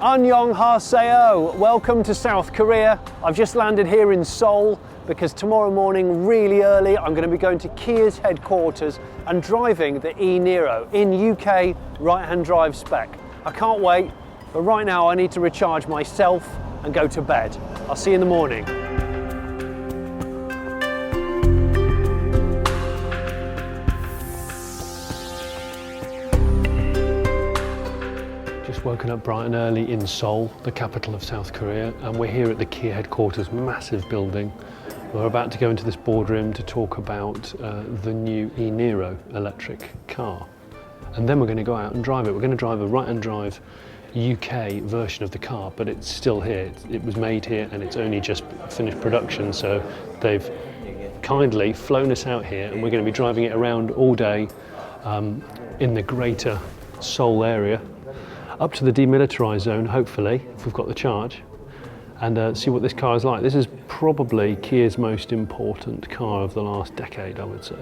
Annyeonghaseyo! Welcome to South Korea. I've just landed here in Seoul because tomorrow morning, really early, I'm going to be going to Kia's headquarters and driving the e-Niro in UK right-hand drive spec. I can't wait, but right now I need to recharge myself and go to bed. I'll see you in the morning. Woken up bright and early in Seoul, the capital of South Korea, and we're here at the Kia headquarters, massive building. We're about to go into this boardroom to talk about the new e-Niro electric car. And then we're going to go out and drive it. We're going to drive a right-hand drive UK version of the car, but it's still here. It was made here and it's only just finished production, so they've kindly flown us out here and we're going to be driving it around all day in the greater Seoul area, up to the demilitarised zone, hopefully, if we've got the charge, and see what this car is like. This is probably Kia's most important car of the last decade, I would say.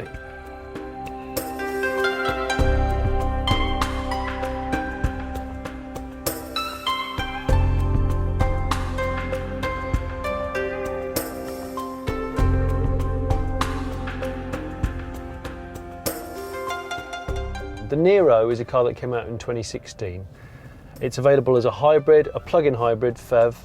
The Niro is a car that came out in 2016. It's available as a hybrid, a plug-in hybrid, PHEV,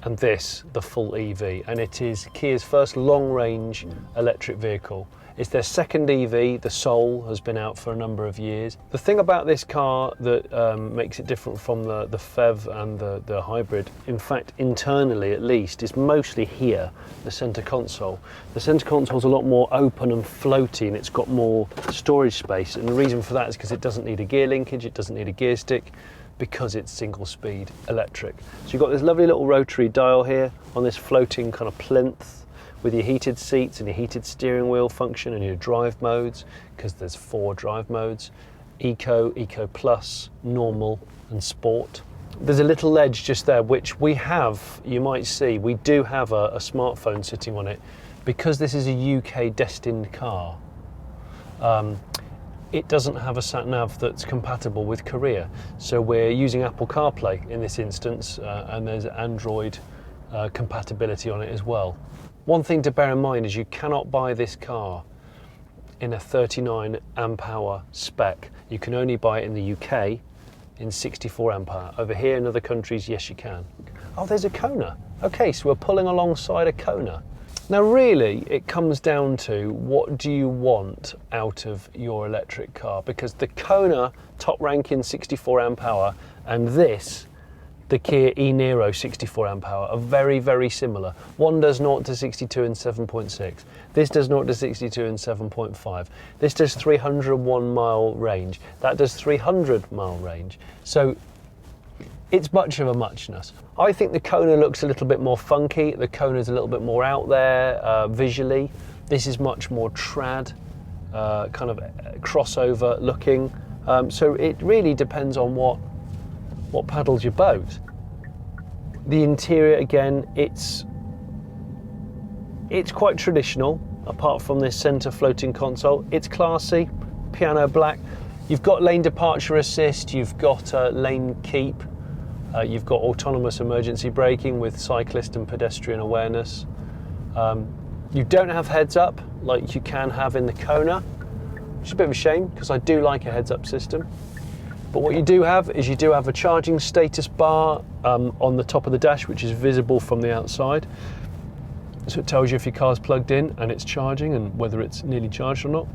and this, the full EV. And it is Kia's first long-range electric vehicle. It's their second EV, the Soul, has been out for a number of years. The thing about this car that makes it different from the PHEV and the hybrid, in fact, internally at least, is mostly here, the centre console. The centre console is a lot more open and floaty, and it's got more storage space. And the reason for that is because it doesn't need a gear linkage, it doesn't need a gear stick, because it's single speed electric. So you've got this lovely little rotary dial here on this floating kind of plinth with your heated seats and your heated steering wheel function and your drive modes, because there's 4 drive modes: Eco, Eco Plus, Normal and Sport. There's a little ledge just there which we have, you might see, we do have a smartphone sitting on it. Because this is a UK destined car, it doesn't have a sat-nav that's compatible with Korea. So we're using Apple CarPlay in this instance, and there's Android compatibility on it as well. One thing to bear in mind is you cannot buy this car in a 39 amp hour spec. You can only buy it in the UK in 64 amp hour. Over here in other countries, yes you can. Oh, there's a Kona. Okay, so we're pulling alongside a Kona. Now really, it comes down to what do you want out of your electric car? Because the Kona top ranking 64 amp hour and this, the Kia e-Niro 64 amp hour, are very, very similar. One does 0 to 62 in 7.6. This does 0 to 62 in 7.5. This does 301 mile range. That does 300 mile range. So it's much of a muchness. I think the Kona looks a little bit more funky. The Kona's a little bit more out there visually. This is much more trad, kind of crossover looking. So it really depends on what paddles your boat. The interior, again, it's quite traditional, apart from this center floating console. It's classy, piano black. You've got lane departure assist, you've got lane keep, you've got autonomous emergency braking with cyclist and pedestrian awareness. You don't have heads up like you can have in the Kona, which is a bit of a shame because I do like a heads up system. But what you do have is you do have a charging status bar on the top of the dash, which is visible from the outside. So it tells you if your car's plugged in and it's charging and whether it's nearly charged or not.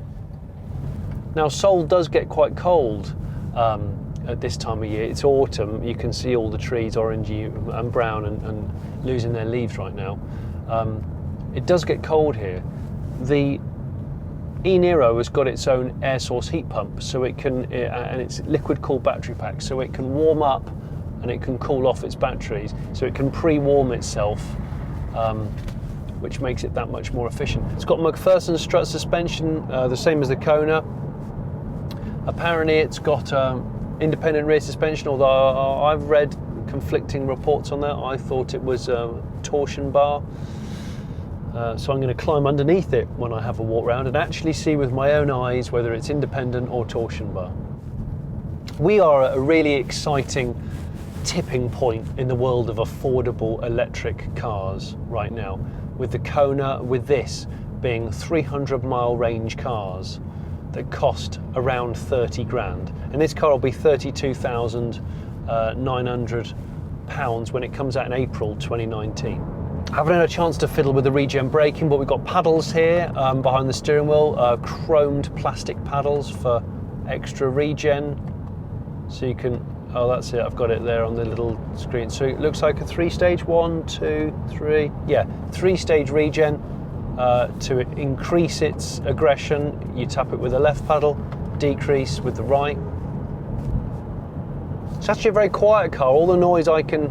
Now Seoul does get quite cold at this time of year. It's autumn, you can see all the trees orangey and brown and losing their leaves right now. It does get cold here. The e-Niro has got its own air source heat pump, so it can, and it's liquid cooled battery pack, so it can warm up and it can cool off its batteries, so it can pre-warm itself, which makes it that much more efficient. It's got McPherson strut suspension, the same as the Kona. Apparently it's got independent rear suspension, although I've read conflicting reports on that. I thought it was a torsion bar. So I'm going to climb underneath it when I have a walk round and actually see with my own eyes whether it's independent or torsion bar. We are at a really exciting tipping point in the world of affordable electric cars right now, with the Kona, with this being 300-mile range cars that cost around 30 grand. And this car will be £32,900 when it comes out in April 2019. I haven't had a chance to fiddle with the regen braking, but we've got paddles here behind the steering wheel, chromed plastic paddles for extra regen. So you can, oh that's it, I've got it there on the little screen. So it looks like a 3-stage, 1, 2, 3, yeah, 3-stage regen. To increase its aggression, you tap it with the left paddle, decrease with the right. It's actually a very quiet car. All the noise I can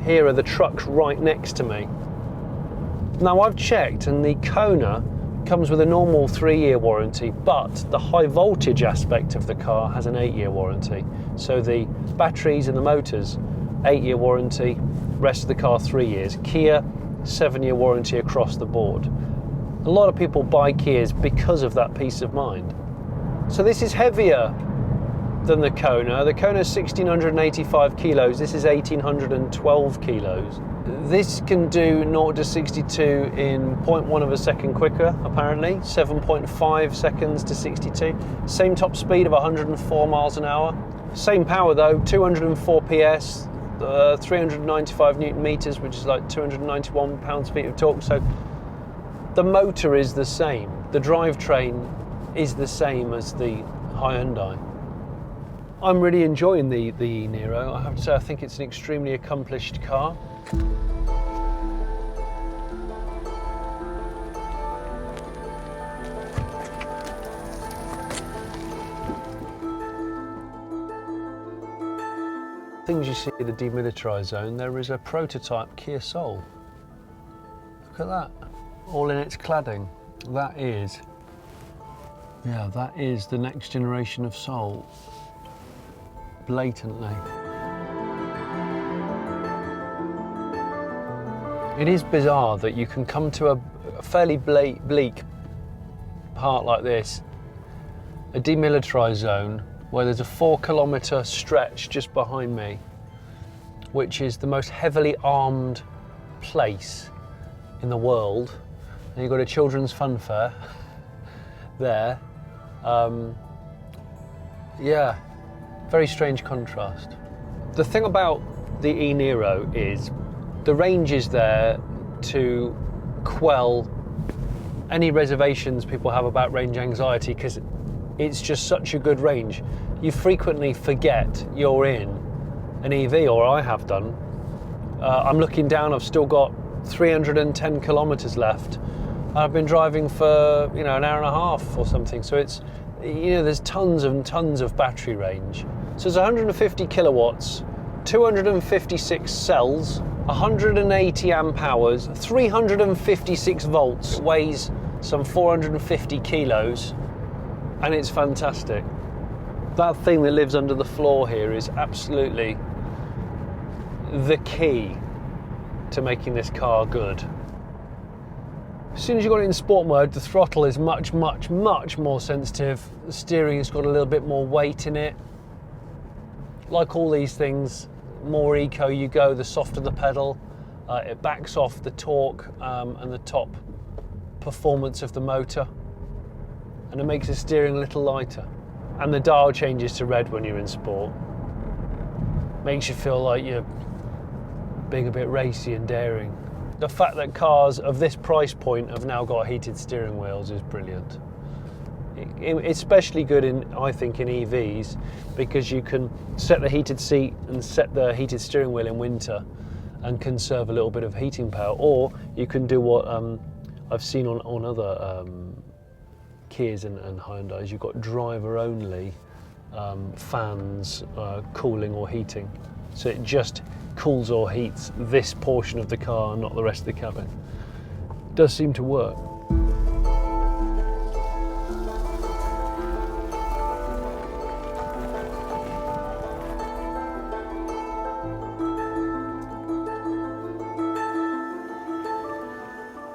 hear are the trucks right next to me. Now I've checked, and the Kona comes with a normal 3-year warranty, but the high voltage aspect of the car has an 8-year warranty. So the batteries and the motors, 8-year warranty, rest of the car 3 years. Kia, 7-year warranty across the board. A lot of people buy Kias because of that peace of mind. So this is heavier than the Kona. The Kona is 1,685 kilos. This is 1,812 kilos. This can do 0 to 62 in 0.1 of a second quicker, apparently. 7.5 seconds to 62. Same top speed of 104 miles an hour. Same power though, 204 PS, 395 Newton meters, which is like 291 pounds-feet of torque. So the motor is the same. The drivetrain is the same as the Hyundai. I'm really enjoying the e-Niro. I have to say, I think it's an extremely accomplished car. Things you see in the demilitarized zone, there is a prototype Kia Soul. Look at that, all in its cladding. That is the next generation of Soul. Blatantly. It is bizarre that you can come to a fairly bleak part like this, a demilitarized zone, where there's a 4-kilometre stretch just behind me, which is the most heavily armed place in the world. And you've got a children's fun fair there. Yeah. Very strange contrast. The thing about the e-Niro is the range is there to quell any reservations people have about range anxiety, because it's just such a good range. You frequently forget you're in an EV, or I have done. I'm looking down, I've still got 310 kilometres left. I've been driving for, an hour and a half or something. So it's, there's tons and tons of battery range. So it's 150 kilowatts, 256 cells, 180 amp hours, 356 volts, weighs some 450 kilos, and it's fantastic. That thing that lives under the floor here is absolutely the key to making this car good. As soon as you've got it in sport mode, the throttle is much, much, much more sensitive. The steering has got a little bit more weight in it. Like all these things, more eco you go, the softer the pedal. It backs off the torque and the top performance of the motor, and it makes the steering a little lighter. And the dial changes to red when you're in sport. Makes you feel like you're being a bit racy and daring. The fact that cars of this price point have now got heated steering wheels is brilliant. It's especially good I think in EVs, because you can set the heated seat and set the heated steering wheel in winter and conserve a little bit of heating power. Or you can do what I've seen on other Kias and Hyundais. You've got driver only fans, cooling or heating. So it just cools or heats this portion of the car, not the rest of the cabin. It does seem to work.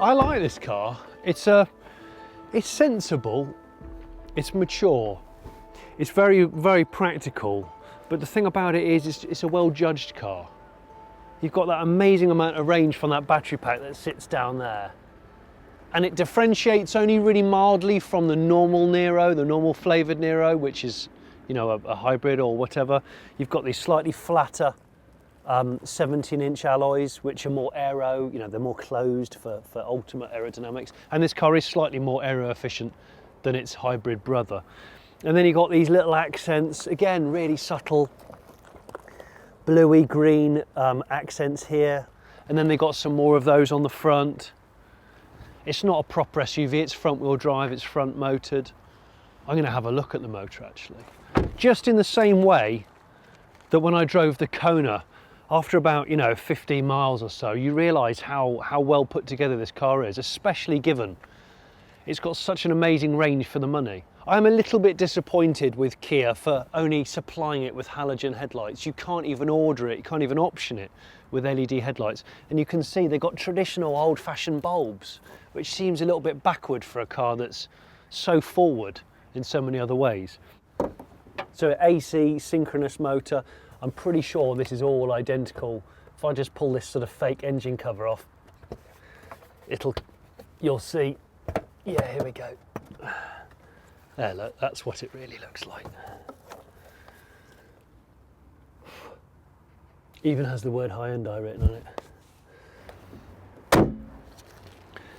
I like this car. It's sensible, it's mature, it's very, very practical, But the thing about it is it's a well-judged car. You've got that amazing amount of range from that battery pack that sits down there. And it differentiates only really mildly from the normal Niro, the normal flavoured Niro, which is, you know, a hybrid or whatever. You've got these slightly flatter 17-inch alloys, which are more aero, you know, they're more closed for ultimate aerodynamics. And this car is slightly more aero efficient than its hybrid brother. And then you've got these little accents, again, really subtle, bluey green accents here. And then they've got some more of those on the front. It's not a proper SUV, it's front wheel drive, it's front motored. I'm going to have a look at the motor actually. Just in the same way that when I drove the Kona, after about, you know, 15 miles or so, you realise how well put together this car is, especially given it's got such an amazing range for the money. I'm a little bit disappointed with Kia for only supplying it with halogen headlights. You can't even order it, you can't even option it with LED headlights. And you can see they've got traditional old-fashioned bulbs, which seems a little bit backward for a car that's so forward in so many other ways. So AC, synchronous motor, I'm pretty sure this is all identical. If I just pull this sort of fake engine cover off, you'll see, yeah, here we go. There, look, that's what it really looks like. Even has the word Hyundai written on it.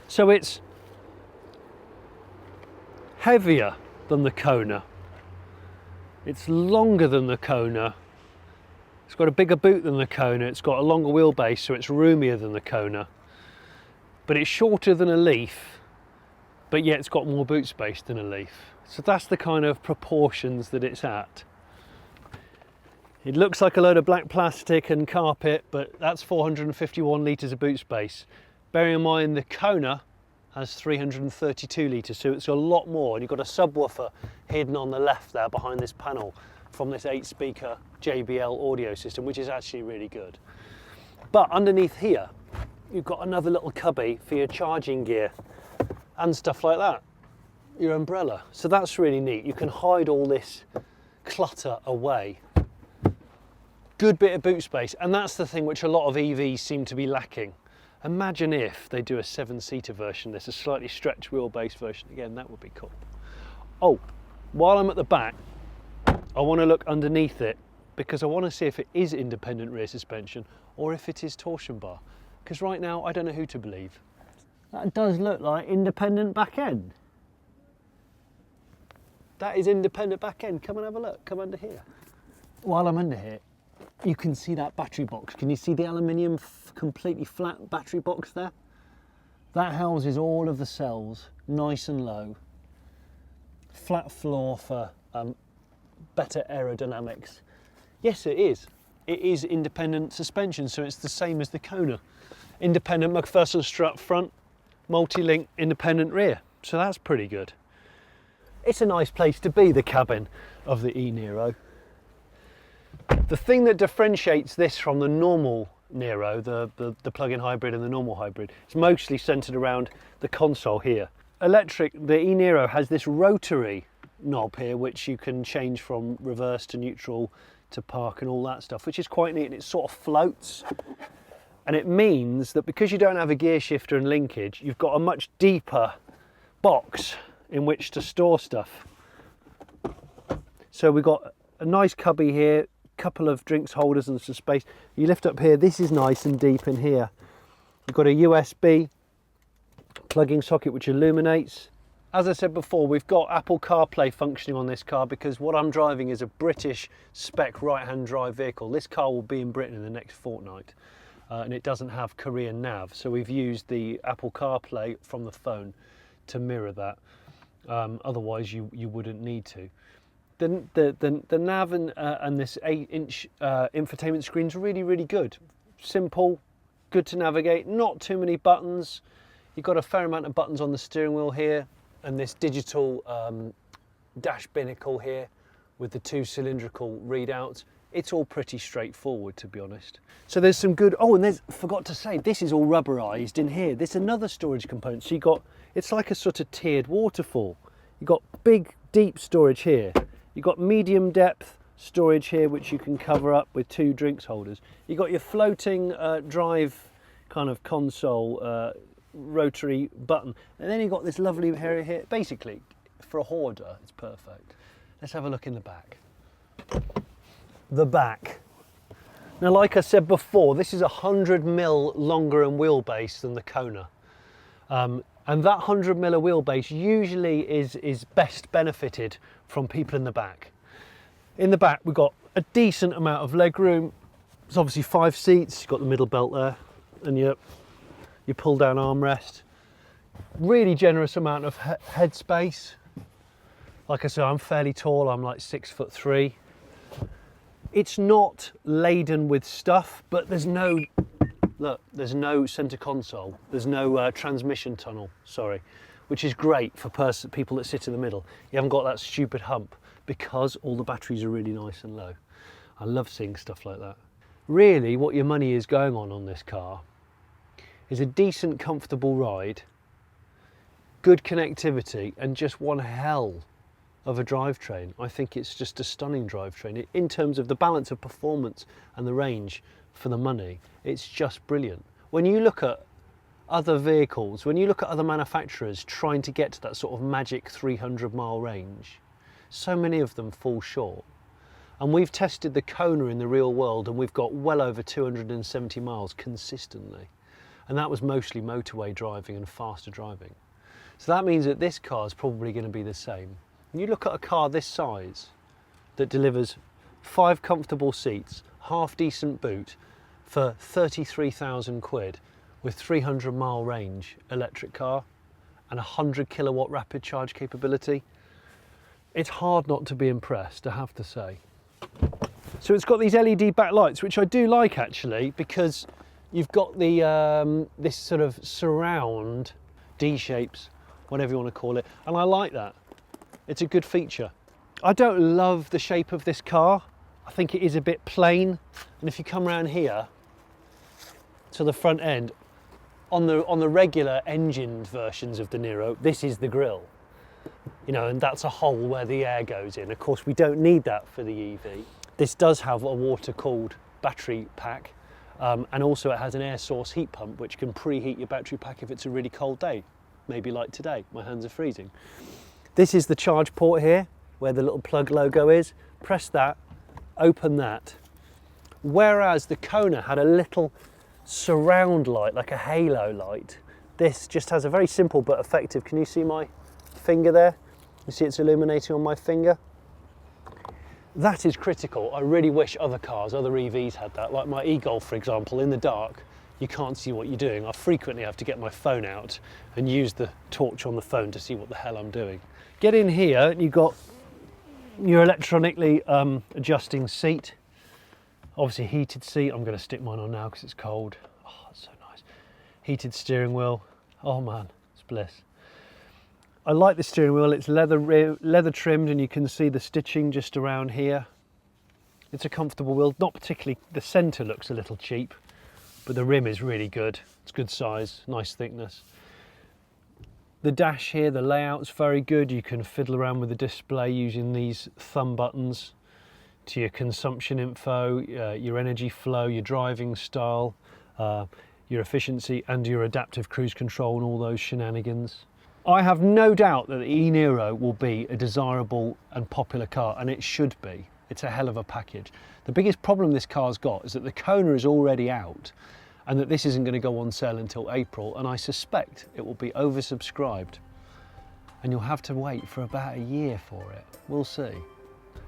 So it's heavier than the Kona. It's longer than the Kona. It's got a bigger boot than the Kona. It's got a longer wheelbase, so it's roomier than the Kona. But it's shorter than a Leaf, but yet it's got more boot space than a Leaf. So that's the kind of proportions that it's at. It looks like a load of black plastic and carpet, but that's 451 litres of boot space. Bearing in mind the Kona has 332 litres, so it's a lot more. And you've got a subwoofer hidden on the left there behind this panel from this 8-speaker JBL audio system, which is actually really good. But underneath here, you've got another little cubby for your charging gear and stuff like that, your umbrella. So that's really neat. You can hide all this clutter away. Good bit of boot space, and that's the thing which a lot of EVs seem to be lacking. Imagine if they do a 7-seater version, there's a slightly stretched wheelbase version. Again, that would be cool. Oh, while I'm at the back, I want to look underneath it because I want to see if it is independent rear suspension or if it is torsion bar. Because right now, I don't know who to believe. That does look like independent back end. That is independent back end. Come and have a look. Come under here. While I'm under here, you can see that battery box. Can you see the aluminium completely flat battery box there? That houses all of the cells, nice and low. Flat floor for better aerodynamics. Yes, it is. It is independent suspension, so it's the same as the Kona. Independent McPherson strut front, multi-link independent rear. So that's pretty good. It's a nice place to be, the cabin of the e-Niro. The thing that differentiates this from the normal Niro, the plug-in hybrid and the normal hybrid, is mostly centered around the console here. Electric, the e-Niro has this rotary knob here, which you can change from reverse to neutral to park and all that stuff, which is quite neat, and it sort of floats. And it means that because you don't have a gear shifter and linkage, you've got a much deeper box in which to store stuff. So we've got a nice cubby here, couple of drinks holders and some space. You lift up here, this is nice and deep in here. You've got a USB plugging socket which illuminates. As I said before, we've got Apple CarPlay functioning on this car because what I'm driving is a British spec right-hand drive vehicle. This car will be in Britain in the next fortnight and it doesn't have Korean nav, so we've used the Apple CarPlay from the phone to mirror that. Otherwise you wouldn't need to. The nav and this 8-inch infotainment screen is really, really good. Simple, good to navigate, not too many buttons. You've got a fair amount of buttons on the steering wheel here, and this digital dash binnacle here with the 2 cylindrical readouts. It's all pretty straightforward, to be honest. So there's some good, oh, and forgot to say, this is all rubberized in here. There's another storage component. So you got, it's like a sort of tiered waterfall. You've got big, deep storage here. You've got medium depth, storage here which you can cover up with 2 drinks holders. You've got your floating drive kind of console rotary button, and then you've got this lovely area here. Basically, for a hoarder, it's perfect. Let's have a look in the back. The back. Now, like I said before, this is 100mm longer in wheelbase than the Kona. And that 100mm wheelbase usually is best benefited from people in the back. In the back, we've got a decent amount of leg room. It's obviously 5 seats. You've got the middle belt there, and your pull down armrest. Really generous amount of head space. Like I said, I'm fairly tall. I'm like 6'3". It's not laden with stuff, but there's no, look, there's no center console. There's no transmission tunnel, sorry, which is great for people that sit in the middle. You haven't got that stupid hump because all the batteries are really nice and low. I love seeing stuff like that. Really, what your money is going on this car is a decent, comfortable ride, good connectivity, and just one hell of a drivetrain. I think it's just a stunning drivetrain. In terms of the balance of performance and the range for the money, it's just brilliant. When you look at other vehicles, when you look at other manufacturers trying to get to that sort of magic 300-mile range, so many of them fall short. And we've tested the Kona in the real world, and we've got well over 270 miles consistently. And that was mostly motorway driving and faster driving. So that means that this car is probably going to be the same. When you look at a car this size that delivers 5 comfortable seats, half decent boot for 33,000 quid with 300-mile range electric car and 100 kilowatt rapid charge capability, it's hard not to be impressed, I have to say. So it's got these LED backlights, which I do like actually, because you've got the this sort of surround D-shapes, whatever you want to call it, and I like that. It's a good feature. I don't love the shape of this car. I think it is a bit plain. And if you come around here to the front end, on the regular engined versions of the Niro, this is the grille. You know, and that's a hole where the air goes in. Of course, we don't need that for the EV. This does have a water-cooled battery pack, and also it has an air source heat pump, which can preheat your battery pack if it's a really cold day. Maybe like today, my hands are freezing. This is the charge port here, where the little plug logo is. Press that, open that. Whereas the Kona had a little surround light, like a halo light, this just has a very simple but effective. Can you see my finger there? You see it's illuminating on my finger? That is critical. I really wish other cars, other EVs had that. Like my e-Golf, for example, in the dark, you can't see what you're doing. I frequently have to get my phone out and use the torch on the phone to see what the hell I'm doing. Get in here, you've got your electronically adjusting seat. Obviously heated seat. I'm going to stick mine on now because it's cold. Oh, it's so nice. Heated steering wheel. Oh man, it's bliss. I like the steering wheel. It's leather trimmed, and you can see the stitching just around here. It's a comfortable wheel. Not particularly, the centre looks a little cheap, but the rim is really good. It's good size, nice thickness. The dash here, the layout's very good. You can fiddle around with the display using these thumb buttons to your consumption info, your energy flow, your driving style, your efficiency, and your adaptive cruise control and all those shenanigans. I have no doubt that the e-Niro will be a desirable and popular car, and it should be. It's a hell of a package. The biggest problem this car's got is that the Kona is already out, and that this isn't going to go on sale until April, and I suspect it will be oversubscribed, and you'll have to wait for about a year for it. We'll see.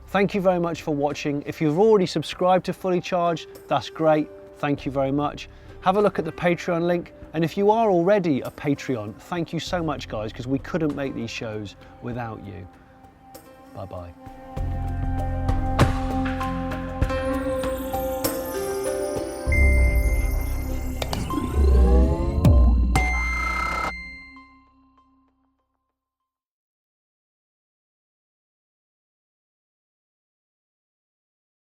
Thank you very much for watching. If you've already subscribed to Fully Charged, that's great. Thank you very much. Have a look at the Patreon link, and if you are already a Patreon, thank you so much guys, because we couldn't make these shows without you. Bye bye.